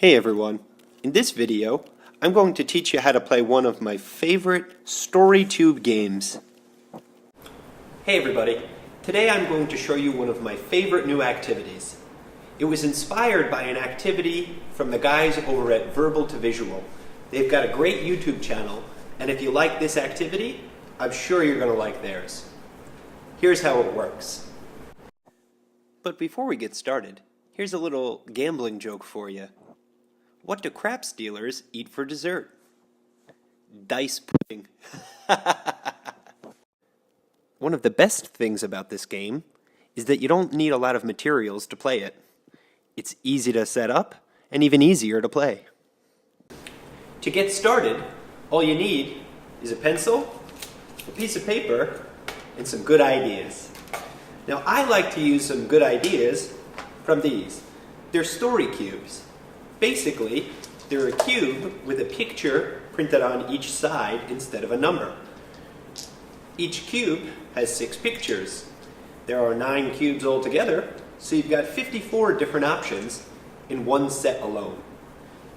Hey everyone, in this video I'm going to teach you how to play one of my favorite StoryTube games. Hey everybody, today I'm going to show you one of my favorite new activities. It was inspired by an activity from the guys over at Verbal to Visual. They've got a great YouTube channel, and if you like this activity, I'm sure you're going to like theirs. Here's how it works. But before we get started, here's a little gambling joke for you. What do craps dealers eat for dessert? Dice pudding. One of the best things about this game is that you don't need a lot of materials to play it. It's easy to set up and even easier to play. To get started, all you need is a pencil, a piece of paper, and some good ideas. Now I like to use some good ideas from these. They're story cubes. Basically, they're a cube with a picture printed on each side instead of a number. Each cube has 6 pictures. There are 9 cubes altogether, so you've got 54 different options in one set alone.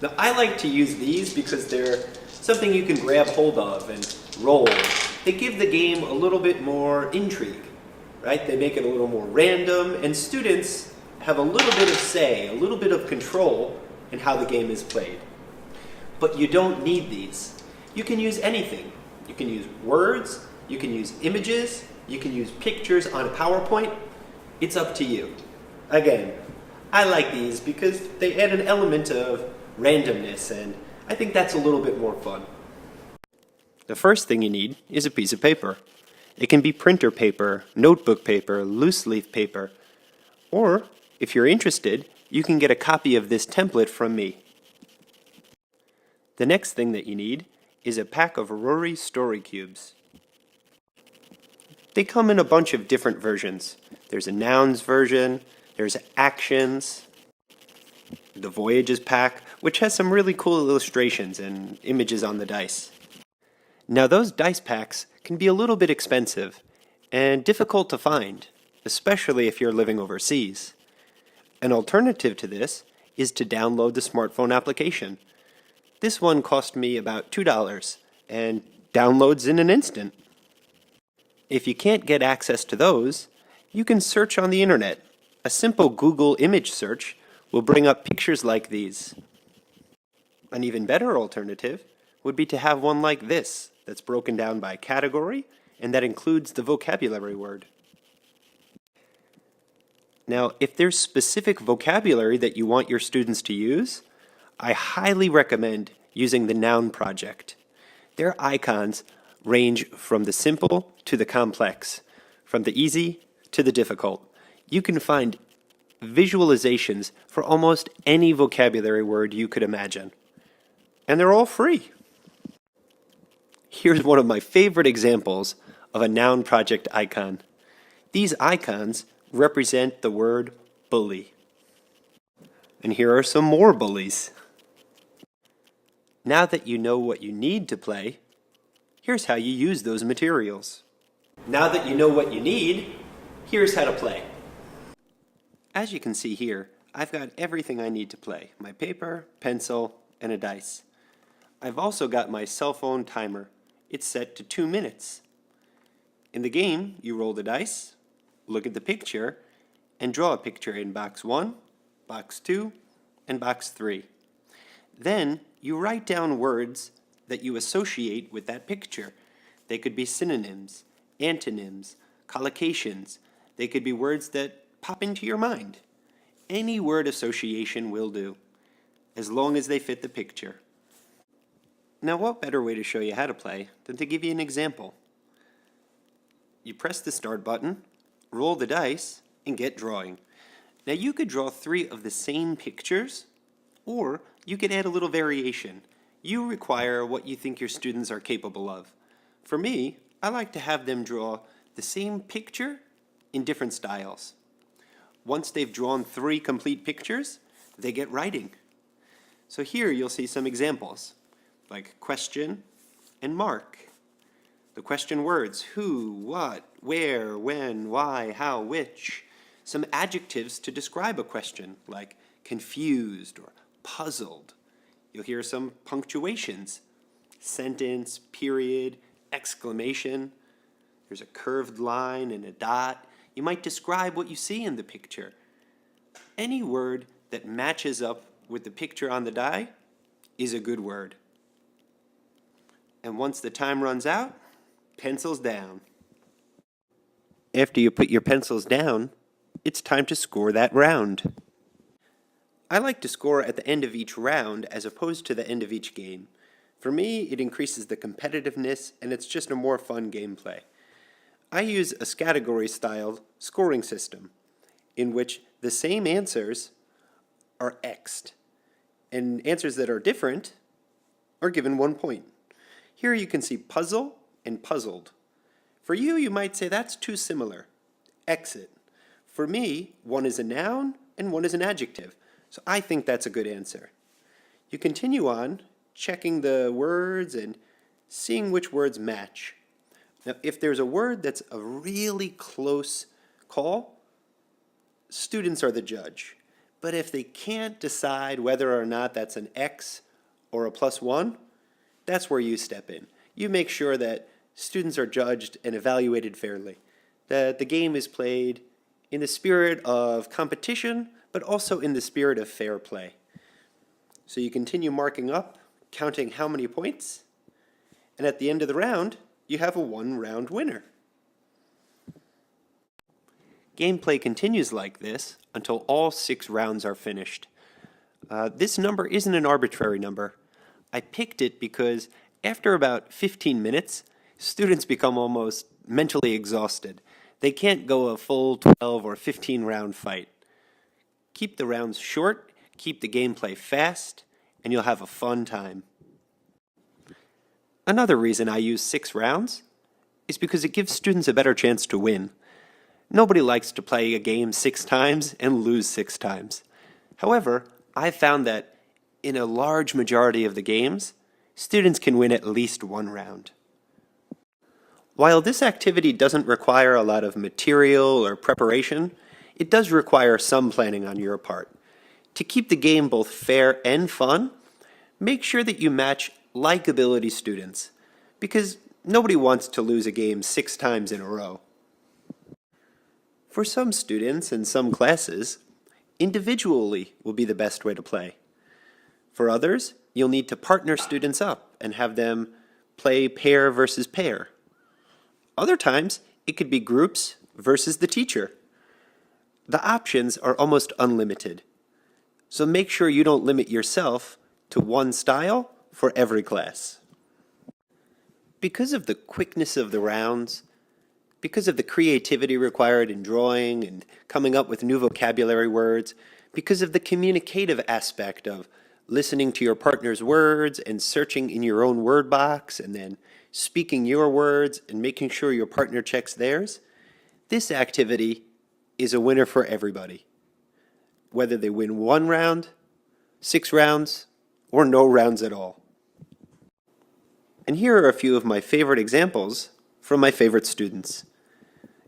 Now, I like to use these because they're something you can grab hold of and roll. They give the game a little bit more intrigue, right? They make it a little more random, and students have a little bit of say, a little bit of control in how the game is played. But you don't need these. You can use anything. You can use words, you can use images, you can use pictures on a PowerPoint. It's up to you. Again, I like these because they add an element of randomness, and I think that's a little bit more fun. The first thing you need is a piece of paper. It can be printer paper, notebook paper, loose leaf paper, or if you're interested, you can get a copy of this template from me. The next thing that you need is a pack of Rory story cubes. They come in a bunch of different versions. There's a nouns version, there's actions, the voyages pack, which has some really cool illustrations and images on the dice. Now those dice packs can be a little bit expensive and difficult to find, especially if you're living overseas. An alternative to this is to download the smartphone application. This one cost me about $2 and downloads in an instant. If you can't get access to those, you can search on the internet. A simple Google image search will bring up pictures like these. An even better alternative would be to have one like this that's broken down by category and that includes the vocabulary word. Now, if there's specific vocabulary that you want your students to use, I highly recommend using the Noun Project. Their icons range from the simple to the complex, from the easy to the difficult. You can find visualizations for almost any vocabulary word you could imagine. And they're all free. Here's one of my favorite examples of a Noun Project icon. These icons represent the word bully. And here are some more bullies. Now that you know what you need to play, here's how you use those materials. Now that you know what you need, here's how to play. As you can see here, I've got everything I need to play. My paper, pencil, and a dice. I've also got my cell phone timer. It's set to 2 minutes. In the game, you roll the dice, look at the picture, and draw a picture in box 1, box 2, and box 3. Then you write down words that you associate with that picture. They could be synonyms, antonyms, collocations. They could be words that pop into your mind. Any word association will do, as long as they fit the picture. Now, what better way to show you how to play than to give you an example? You press the start button, roll the dice, and get drawing. Now you could draw 3 of the same pictures, or you could add a little variation. You require what you think your students are capable of. For me, I like to have them draw the same picture in different styles. Once they've drawn 3 complete pictures, they get writing. So here you'll see some examples, like question and mark. The question words, who, what, where, when, why, how, which. Some adjectives to describe a question, like confused or puzzled. You'll hear some punctuations. Sentence, period, exclamation. There's a curved line and a dot. You might describe what you see in the picture. Any word that matches up with the picture on the die is a good word. And once the time runs out, pencils down. After you put your pencils down, it's time to score that round. I like to score at the end of each round as opposed to the end of each game. For me, it increases the competitiveness and it's just a more fun gameplay. I use a category-style scoring system in which the same answers are X'd, and answers that are different are given 1 point. Here you can see puzzle and puzzled. For you, you might say that's too similar. X it. For me, one is a noun and one is an adjective, so I think that's a good answer. You continue on, checking the words and seeing which words match. Now, if there's a word that's a really close call, students are the judge. But if they can't decide whether or not that's an X or a +1, that's where you step in. You make sure that students are judged and evaluated fairly, that the game is played in the spirit of competition, but also in the spirit of fair play. So you continue marking up, counting how many points, and at the end of the round, you have a one-round winner. Gameplay continues like this until all 6 rounds are finished. This number isn't an arbitrary number. I picked it because after about 15 minutes, students become almost mentally exhausted. They can't go a full 12 or 15 round fight. Keep the rounds short, keep the gameplay fast, and you'll have a fun time. Another reason I use 6 rounds is because it gives students a better chance to win. Nobody likes to play a game 6 times and lose 6 times. However, I've found that in a large majority of the games, students can win at least 1 round. While this activity doesn't require a lot of material or preparation, it does require some planning on your part. To keep the game both fair and fun, make sure that you match likability students, because nobody wants to lose a game 6 times in a row. For some students and some classes, individually will be the best way to play. For others, you'll need to partner students up and have them play pair versus pair. Other times, it could be groups versus the teacher. The options are almost unlimited, so make sure you don't limit yourself to one style for every class. Because of the quickness of the rounds, because of the creativity required in drawing and coming up with new vocabulary words, because of the communicative aspect of listening to your partner's words and searching in your own word box and then speaking your words and making sure your partner checks theirs, this activity is a winner for everybody. Whether they win 1 round, 6 rounds, or no rounds at all. And here are a few of my favorite examples from my favorite students.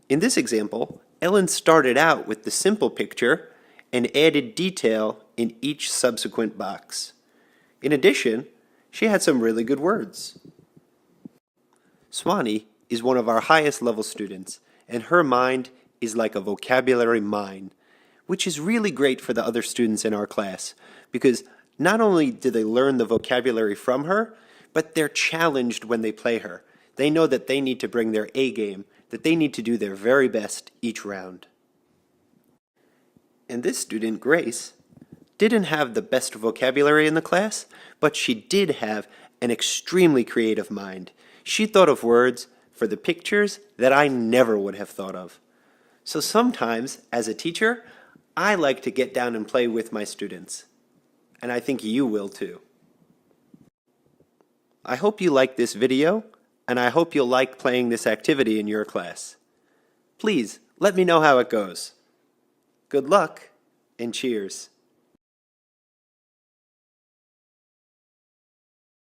In this example, Ellen started out with the simple picture and added detail in each subsequent box. In addition, she had some really good words. Swanee is one of our highest level students, and her mind is like a vocabulary mine, which is really great for the other students in our class, because not only do they learn the vocabulary from her, but they're challenged when they play her. They know that they need to bring their A game, that they need to do their very best each round. And this student, Grace, didn't have the best vocabulary in the class, but she did have an extremely creative mind. She thought of words for the pictures that I never would have thought of. So sometimes, as a teacher, I like to get down and play with my students. And I think you will too. I hope you like this video, and I hope you'll like playing this activity in your class. Please, let me know how it goes. Good luck, and cheers.